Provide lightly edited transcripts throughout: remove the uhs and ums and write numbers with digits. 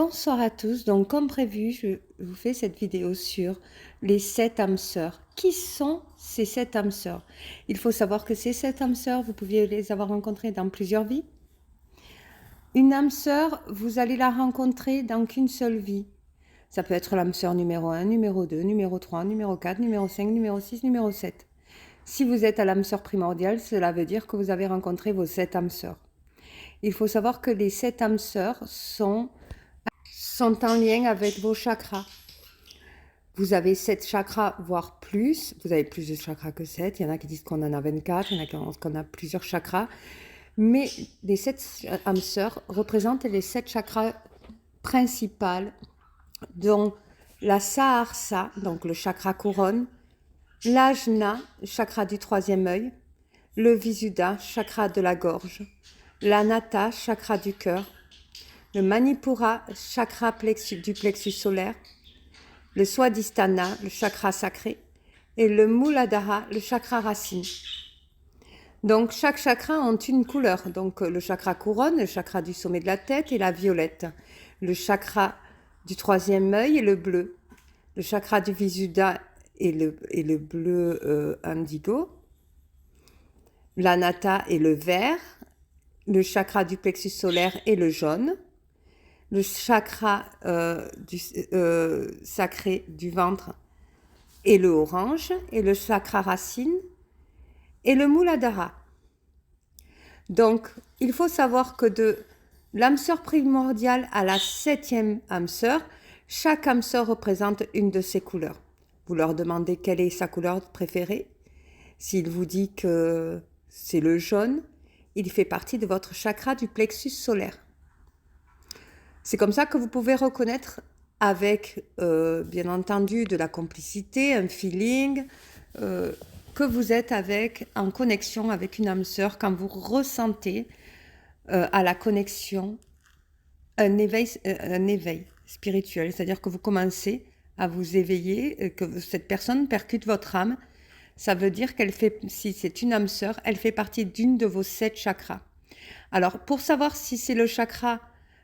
Bonsoir à tous, donc comme prévu, je vous fais cette vidéo sur les 7 âmes sœurs. Qui sont ces 7 âmes sœurs? Il faut savoir que ces 7 âmes sœurs, vous pouviez les avoir rencontrées dans plusieurs vies. Une âme sœur, vous allez la rencontrer dans qu'une seule vie. Ça peut être l'âme sœur numéro 1, numéro 2, numéro 3, numéro 4, numéro 5, numéro 6, numéro 7. Si vous êtes à l'âme sœur primordiale, cela veut dire que vous avez rencontré vos 7 âmes sœurs. Il faut savoir que les 7 âmes sœurs sont en lien avec vos chakras. Vous avez 7 chakras, voire plus. Vous avez plus de chakras que 7. Il y en a qui disent qu'on en a 24, il y en a qui disent qu'on a plusieurs chakras. Mais les 7 âmes sœurs représentent les 7 chakras principaux, dont la Saharsa, donc le chakra couronne, l'Ajna, chakra du troisième œil, le Visuddha, chakra de la gorge, l'Anahata, chakra du cœur, le Manipura, chakra du plexus solaire, le Swadhisthana, le chakra sacré, et le Muladhara, le chakra racine. Donc chaque chakra a une couleur. Donc le chakra couronne, le chakra du sommet de la tête est la violette. Le chakra du troisième œil est le bleu. Le chakra du Visuddha est le bleu indigo. L'Anahata est le vert. Le chakra du plexus solaire est le jaune. Le chakra sacré du ventre est le orange, et le chakra racine est le Muladhara. Donc, il faut savoir que de l'âme sœur primordiale à la 7e âme sœur, chaque âme sœur représente une de ces couleurs. Vous leur demandez quelle est sa couleur préférée. S'il vous dit que c'est le jaune, il fait partie de votre chakra du plexus solaire. C'est comme ça que vous pouvez reconnaître avec, bien entendu, de la complicité, un feeling, que vous êtes en connexion avec une âme sœur quand vous ressentez à la connexion un éveil spirituel. C'est-à-dire que vous commencez à vous éveiller, que cette personne percute votre âme. Ça veut dire si c'est une âme sœur, elle fait partie d'une de vos 7 chakras. Alors, pour savoir si c'est le chakra,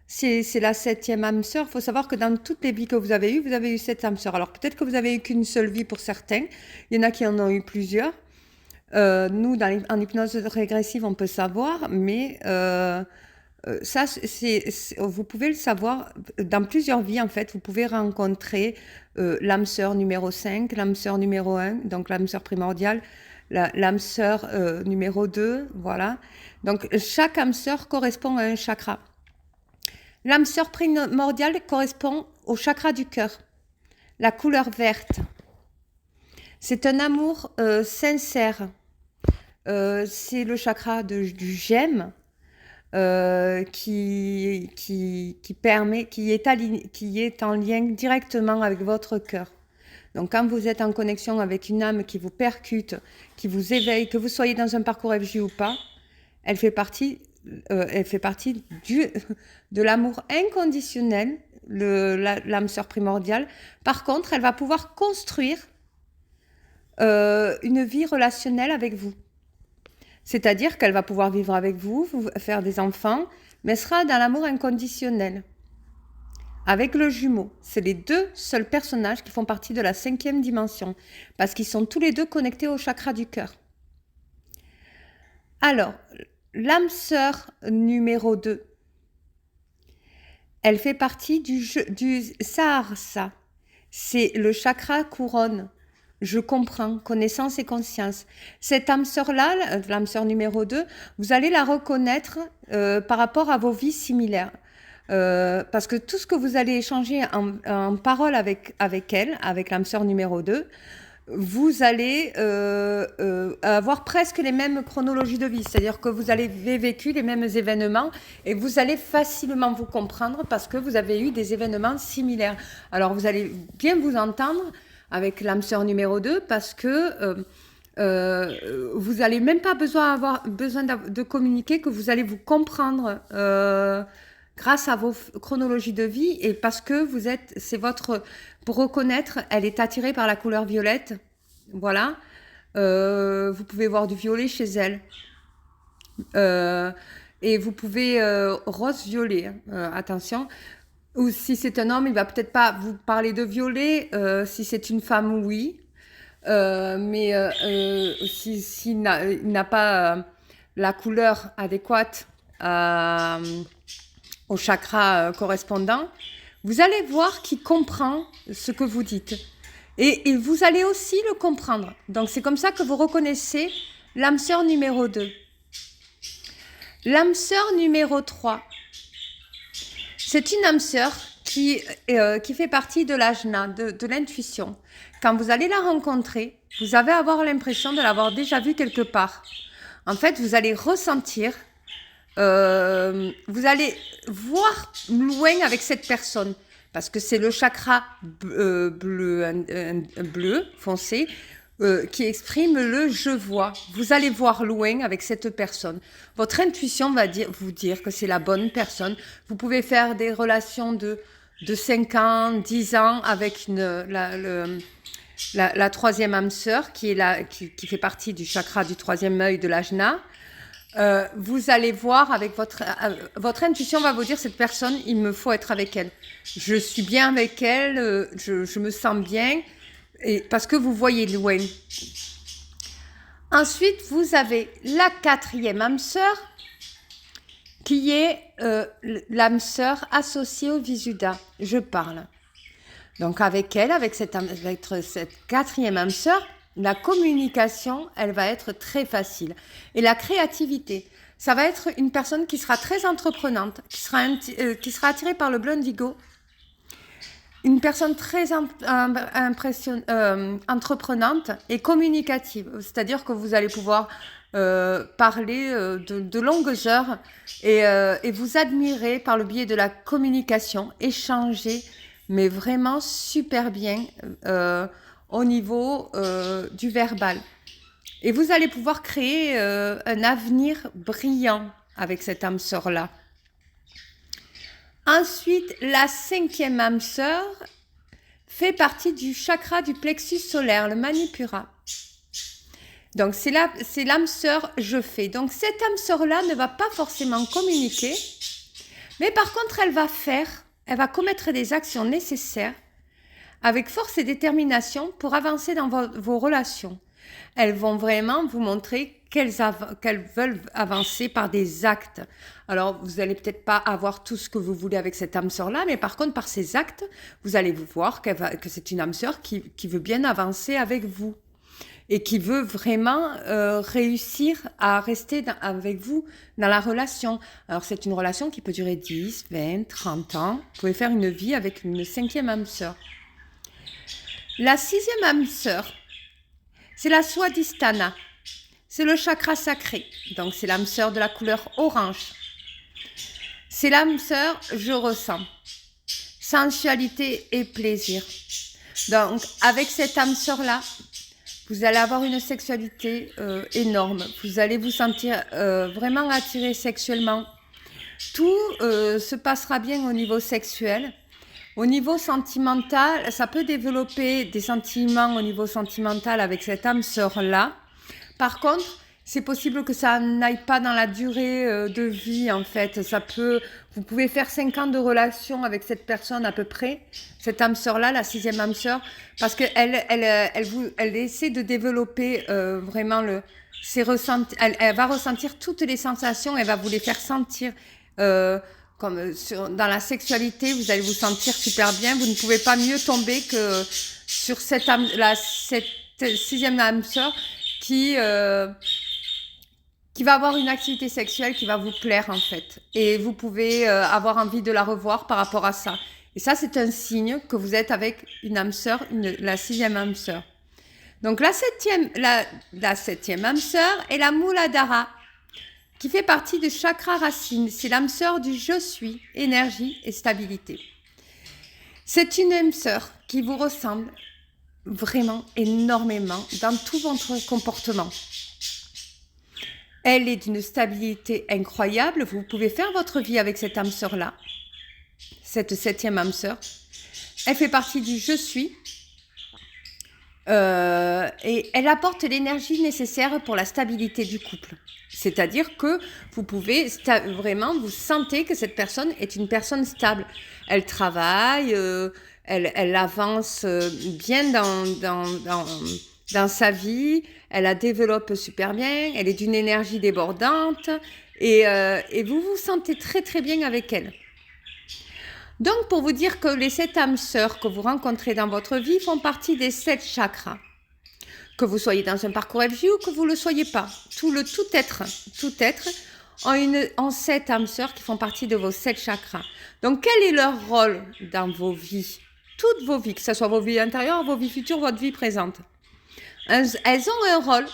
c'est la 7e âme sœur, il faut savoir que dans toutes les vies que vous avez eu 7 âmes sœurs. Alors, peut-être que vous avez eu qu'une seule vie pour certains. Il y en a qui en ont eu plusieurs. Nous, en hypnose régressive, on peut savoir, mais ça, vous pouvez le savoir dans plusieurs vies, en fait. Vous pouvez rencontrer l'âme sœur numéro 5, l'âme sœur numéro 1, donc l'âme sœur primordiale, l'âme sœur numéro 2, voilà. Donc, chaque âme sœur correspond à un chakra. L'âme sœur primordiale correspond au chakra du cœur, la couleur verte. C'est un amour sincère. C'est le chakra du j'aime qui est en lien directement avec votre cœur. Donc quand vous êtes en connexion avec une âme qui vous percute, qui vous éveille, que vous soyez dans un parcours FJ ou pas, elle fait partie de l'amour inconditionnel, l'âme sœur primordiale. Par contre, elle va pouvoir construire une vie relationnelle avec vous. C'est-à-dire qu'elle va pouvoir vivre avec vous, faire des enfants, mais elle sera dans l'amour inconditionnel. Avec le jumeau, c'est les 2 seuls personnages qui font partie de la 5e dimension, parce qu'ils sont tous les 2 connectés au chakra du cœur. Alors, l'âme sœur numéro 2, elle fait partie du Saharsa. C'est le chakra couronne. Je comprends, connaissance et conscience. Cette âme sœur-là, l'âme sœur numéro 2, vous allez la reconnaître par rapport à vos vies similaires. Parce que tout ce que vous allez échanger en parole avec elle, avec l'âme sœur numéro 2, vous allez avoir presque les mêmes chronologies de vie. C'est-à-dire que vous avez vécu les mêmes événements et vous allez facilement vous comprendre parce que vous avez eu des événements similaires. Alors vous allez bien vous entendre avec l'âme sœur numéro 2 parce que vous n'allez même pas avoir besoin de communiquer, que vous allez vous comprendre grâce à vos chronologies de vie et parce que pour reconnaître, elle est attirée par la couleur violette. Voilà. Vous pouvez voir du violet chez elle. Et vous pouvez rose-violet, attention. Ou si c'est un homme, il va peut-être pas vous parler de violet. Si c'est une femme, oui. S'il n'a pas la couleur adéquate au chakra correspondant, vous allez voir qu'il comprend ce que vous dites. Et vous allez aussi le comprendre. Donc c'est comme ça que vous reconnaissez l'âme sœur numéro 2. L'âme sœur numéro 3. C'est une âme sœur qui fait partie de l'ajna, de l'intuition. Quand vous allez la rencontrer, vous allez avoir l'impression de l'avoir déjà vue quelque part. En fait, vous allez ressentir, vous allez voir loin avec cette personne. Parce que c'est le chakra bleu foncé qui exprime le « je vois ». Vous allez voir loin avec cette personne. Votre intuition va vous dire que c'est la bonne personne. Vous pouvez faire des relations de 5 ans, 10 ans avec la troisième âme sœur qui fait partie du chakra du troisième œil de l'ajna. Vous allez voir avec votre intuition va vous dire cette personne, il me faut être avec elle. Je suis bien avec elle, je me sens bien, parce que vous voyez loin. Ensuite, vous avez la quatrième âme sœur, qui est l'âme sœur associée au Visuddha. Je parle. Donc avec elle, avec cette quatrième âme sœur, la communication, elle va être très facile. Et la créativité, ça va être une personne qui sera très entreprenante, qui sera attirée par le bleu indigo. Une personne très entreprenante et communicative. C'est-à-dire que vous allez pouvoir parler de longues heures et vous admirer par le biais de la communication, échanger, mais vraiment super bien au niveau du verbal. Et vous allez pouvoir créer un avenir brillant avec cette âme sœur-là. Ensuite, la cinquième âme sœur fait partie du chakra du plexus solaire, le Manipura. Donc, c'est l'âme sœur je fais. Donc, cette âme sœur-là ne va pas forcément communiquer, mais par contre, elle va commettre des actions nécessaires avec force et détermination pour avancer dans vos relations. Elles vont vraiment vous montrer qu'elles veulent avancer par des actes. Alors, vous n'allez peut-être pas avoir tout ce que vous voulez avec cette âme sœur-là, mais par contre, par ces actes, vous allez vous voir que c'est une âme sœur qui veut bien avancer avec vous et qui veut vraiment réussir à rester avec vous dans la relation. Alors, c'est une relation qui peut durer 10, 20, 30 ans. Vous pouvez faire une vie avec une cinquième âme sœur. La sixième âme sœur, c'est la Swadhisthana. C'est le chakra sacré. Donc, c'est l'âme sœur de la couleur orange. C'est l'âme sœur, je ressens. Sensualité et plaisir. Donc, avec cette âme sœur-là, vous allez avoir une sexualité énorme. Vous allez vous sentir vraiment attiré sexuellement. Tout se passera bien au niveau sexuel. Au niveau sentimental, ça peut développer des sentiments au niveau sentimental avec cette âme sœur-là. Par contre, c'est possible que ça n'aille pas dans la durée de vie, en fait. Vous pouvez faire 5 ans de relation avec cette personne à peu près, cette âme sœur-là, la sixième âme sœur, parce qu'elle essaie de développer vraiment elle va ressentir toutes les sensations, elle va vous les faire sentir. Dans la sexualité, vous allez vous sentir super bien. Vous ne pouvez pas mieux tomber que sur cette sixième âme sœur qui va avoir une activité sexuelle qui va vous plaire en fait. Et vous pouvez avoir envie de la revoir par rapport à ça. Et ça, c'est un signe que vous êtes avec une âme sœur, la sixième âme sœur. Donc la septième âme sœur est la Muladhara, qui fait partie du chakra racine. C'est l'âme sœur du je suis, énergie et stabilité. C'est une âme sœur qui vous ressemble vraiment énormément dans tout votre comportement. Elle est d'une stabilité incroyable. Vous pouvez faire votre vie avec cette âme sœur-là, cette septième âme sœur. Elle fait partie du je suis. Et elle apporte l'énergie nécessaire pour la stabilité du couple. C'est-à-dire que vous pouvez vraiment, vous sentez que cette personne est une personne stable. Elle travaille, elle avance bien dans sa vie, elle la développe super bien, elle est d'une énergie débordante et vous vous sentez très très bien avec elle. Donc, pour vous dire que les 7 âmes sœurs que vous rencontrez dans votre vie font partie des 7 chakras. Que vous soyez dans un parcours FJ ou que vous ne le soyez pas. Tout être ont 7 âmes sœurs qui font partie de vos 7 chakras. Donc, quel est leur rôle dans vos vies? Toutes vos vies, que ce soit vos vies intérieures, vos vies futures, votre vie présente. Elles ont un rôle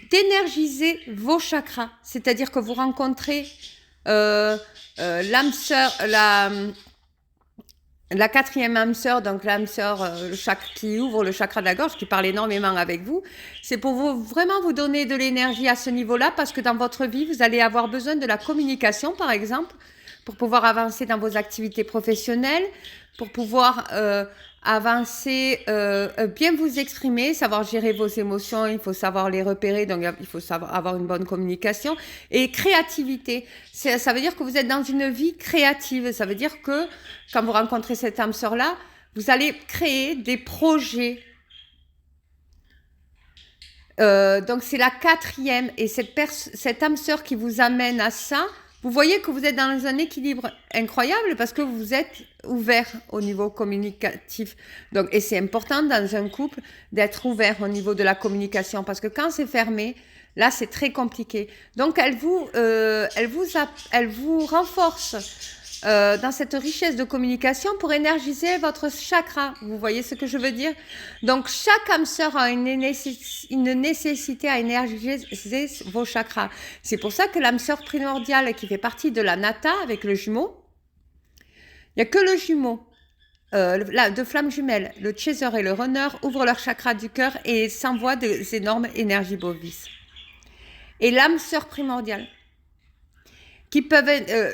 d'énergiser vos chakras. C'est-à-dire que vous rencontrez l'âme sœur, la quatrième âme sœur, donc l'âme sœur qui ouvre le chakra de la gorge, qui parle énormément avec vous, c'est pour vous vraiment vous donner de l'énergie à ce niveau-là, parce que dans votre vie, vous allez avoir besoin de la communication, par exemple, pour pouvoir avancer dans vos activités professionnelles, pour pouvoir avancer, bien vous exprimer, savoir gérer vos émotions, il faut savoir les repérer, donc il faut savoir avoir une bonne communication. Et créativité, ça veut dire que vous êtes dans une vie créative, ça veut dire que quand vous rencontrez cette âme sœur-là, vous allez créer des projets. Donc c'est la quatrième, et cette âme sœur qui vous amène à ça, vous voyez que vous êtes dans un équilibre incroyable parce que vous êtes ouvert au niveau communicatif. Donc, et c'est important dans un couple d'être ouvert au niveau de la communication parce que quand c'est fermé, là, c'est très compliqué. Donc, elle vous renforce dans cette richesse de communication pour énergiser votre chakra. Vous voyez ce que je veux dire? Donc, chaque âme sœur a une nécessité à énergiser vos chakras. C'est pour ça que l'âme sœur primordiale qui fait partie de la Nata avec le jumeau, il n'y a que le jumeau, de flammes jumelles, le chaser et le runner ouvrent leur chakra du cœur et s'envoient des énormes énergies bovis. Et l'âme sœur primordiale, qui peuvent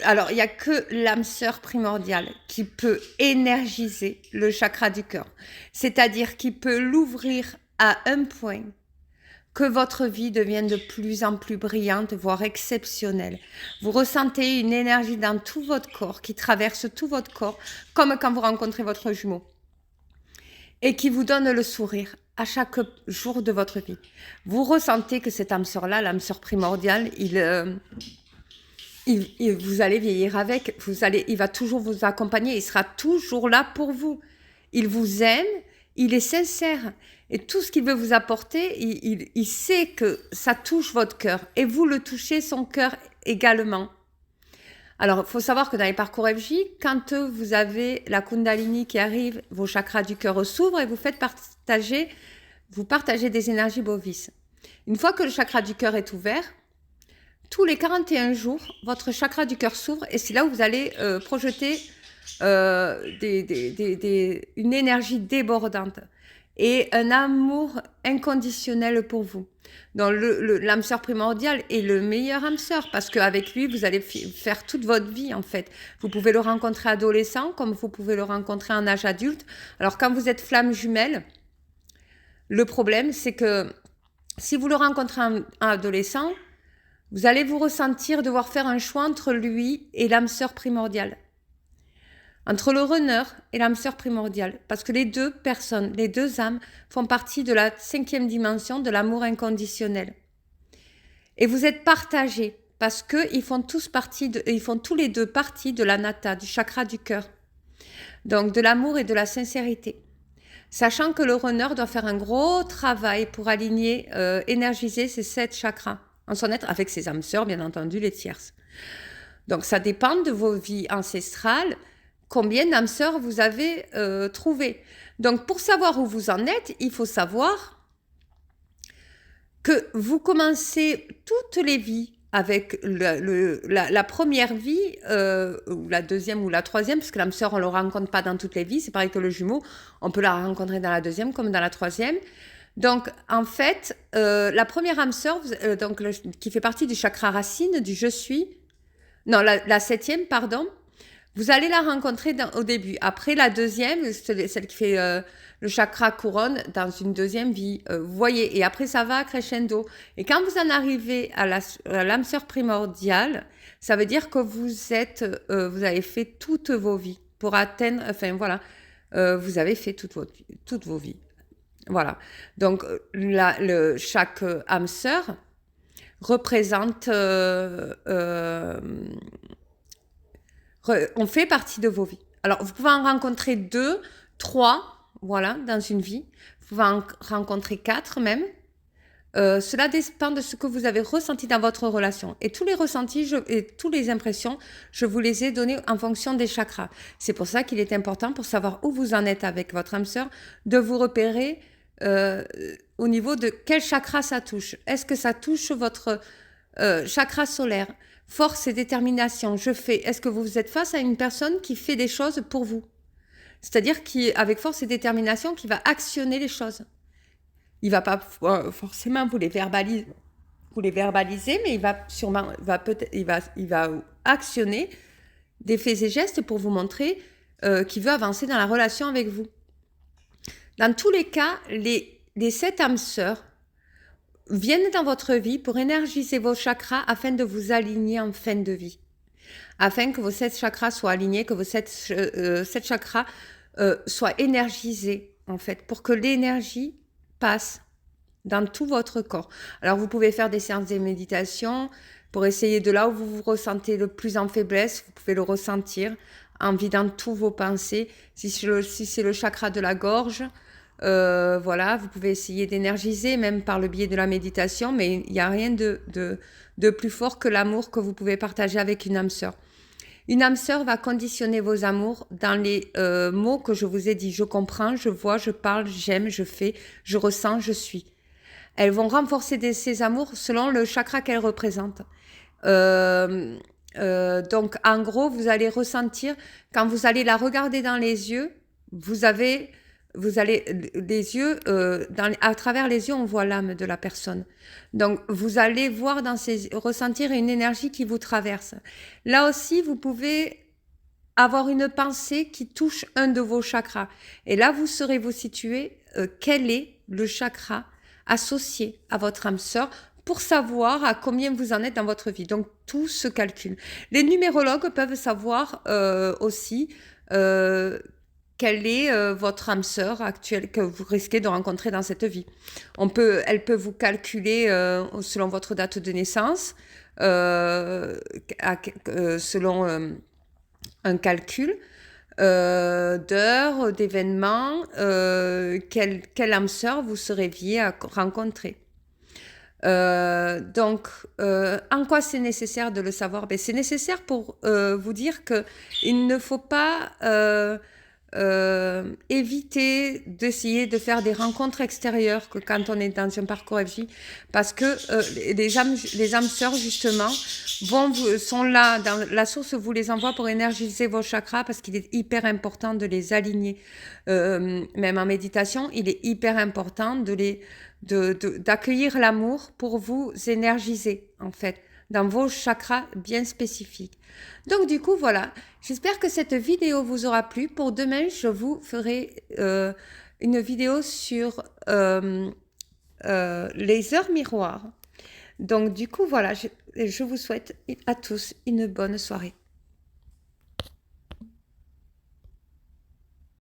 alors il y a que l'âme sœur primordiale qui peut énergiser le chakra du cœur, c'est-à-dire qui peut l'ouvrir à un point que votre vie devienne de plus en plus brillante, voire exceptionnelle. Vous ressentez une énergie dans tout votre corps qui traverse tout votre corps, comme quand vous rencontrez votre jumeau, et qui vous donne le sourire à chaque jour de votre vie. Vous ressentez que cette âme sœur-là, l'âme sœur primordiale, vous allez vieillir avec, il va toujours vous accompagner, il sera toujours là pour vous. Il vous aime, il est sincère. Et tout ce qu'il veut vous apporter, il sait que ça touche votre cœur. Et vous le touchez son cœur également. Alors, il faut savoir que dans les parcours FJ, quand vous avez la Kundalini qui arrive, vos chakras du cœur s'ouvrent et vous partagez des énergies bovis. Une fois que le chakra du cœur est ouvert, tous les 41 jours, votre chakra du cœur s'ouvre et c'est là où vous allez projeter une énergie débordante et un amour inconditionnel pour vous. Donc l'âme sœur primordiale est le meilleur âme sœur parce qu'avec lui, vous allez faire toute votre vie en fait. Vous pouvez le rencontrer adolescent comme vous pouvez le rencontrer en âge adulte. Alors quand vous êtes flamme jumelle, le problème c'est que si vous le rencontrez en adolescent, vous allez vous ressentir devoir faire un choix entre lui et l'âme sœur primordiale. Entre le runner et l'âme sœur primordiale. Parce que les deux personnes, les deux âmes, font partie de la 5e dimension de l'amour inconditionnel. Et vous êtes partagés parce qu'ils font tous les deux partie de la Nata, du chakra du cœur. Donc de l'amour et de la sincérité. Sachant que le runner doit faire un gros travail pour aligner, énergiser ces 7 chakras. En son être avec ses âmes sœurs, bien entendu, les tierces. Donc, ça dépend de vos vies ancestrales, combien d'âmes sœurs vous avez trouvé. Donc, pour savoir où vous en êtes, il faut savoir que vous commencez toutes les vies avec la première vie, ou la deuxième ou la troisième, parce que l'âme sœur, on ne le rencontre pas dans toutes les vies. C'est pareil que le jumeau, on peut la rencontrer dans la deuxième comme dans la troisième. Donc, en fait, la première âme sœur, qui fait partie du chakra racine, du je suis, non, la 7e, pardon, Vous allez la rencontrer au début. Après, la deuxième, celle qui fait le chakra couronne dans une deuxième vie. Vous voyez, et après, ça va crescendo. Et quand vous en arrivez à l'âme sœur primordiale, ça veut dire que vous avez fait toutes vos vies pour atteindre, enfin voilà, vous avez fait toutes vos vies. Voilà. Donc, chaque âme sœur représente on fait partie de vos vies. Alors, vous pouvez en rencontrer 2, 3, voilà, dans une vie. Vous pouvez en rencontrer 4 même. Cela dépend de ce que vous avez ressenti dans votre relation. Et tous les ressentis et toutes les impressions, je vous les ai donnés en fonction des chakras. C'est pour ça qu'il est important, pour savoir où vous en êtes avec votre âme sœur, de vous repérer au niveau de quel chakra ça touche. Est-ce que ça touche votre chakra solaire? Force et détermination, je fais. Est-ce que vous êtes face à une personne qui fait des choses pour vous? C'est-à-dire avec force et détermination, qui va actionner les choses. Il va pas forcément vous les verbaliser, mais il va actionner des faits et gestes pour vous montrer qu'il veut avancer dans la relation avec vous. Dans tous les cas, les 7 âmes sœurs viennent dans votre vie pour énergiser vos chakras afin de vous aligner en fin de vie. Afin que vos 7 chakras soient alignés, que vos 7 chakras soient énergisés, en fait, pour que l'énergie passe dans tout votre corps. Alors, vous pouvez faire des séances de méditation pour essayer de là où vous vous ressentez le plus en faiblesse, vous pouvez le ressentir en vidant tous vos pensées. Si c'est le chakra de la gorge, voilà, vous pouvez essayer d'énergiser, même par le biais de la méditation, mais il n'y a rien de plus fort que l'amour que vous pouvez partager avec une âme sœur. Une âme sœur va conditionner vos amours dans les mots que je vous ai dit. Je comprends, je vois, je parle, j'aime, je fais, je ressens, je suis. Elles vont renforcer ces amours selon le chakra qu'elles représentent. Donc, en gros, vous allez ressentir, quand vous allez la regarder dans les yeux, vous allez les yeux, à travers les yeux, on voit l'âme de la personne. Donc, vous allez voir ressentir une énergie qui vous traverse. Là aussi, vous pouvez avoir une pensée qui touche un de vos chakras. Et là, vous saurez vous situer quel est le chakra associé à votre âme sœur pour savoir à combien vous en êtes dans votre vie. Donc, tout se calcule. Les numérologues peuvent savoir aussi quelle est votre âme sœur actuelle que vous risquez de rencontrer dans cette vie. Elle peut vous calculer selon votre date de naissance, selon un calcul d'heures, d'événements, quelle âme sœur vous seriez à rencontrer. Donc, en quoi c'est nécessaire de le savoir? C'est nécessaire pour vous dire qu'il ne faut pas éviter d'essayer de faire des rencontres extérieures que quand on est dans un parcours FJ, parce que les âmes sœurs justement sont là, dans la source vous les envoie pour énergiser vos chakras, parce qu'il est hyper important de les aligner. Même en méditation, il est hyper important d'accueillir l'amour pour vous énergiser, en fait, dans vos chakras bien spécifiques. Donc du coup, voilà, j'espère que cette vidéo vous aura plu. Pour demain, je vous ferai une vidéo sur les heures miroirs. Donc du coup, voilà, je vous souhaite à tous une bonne soirée.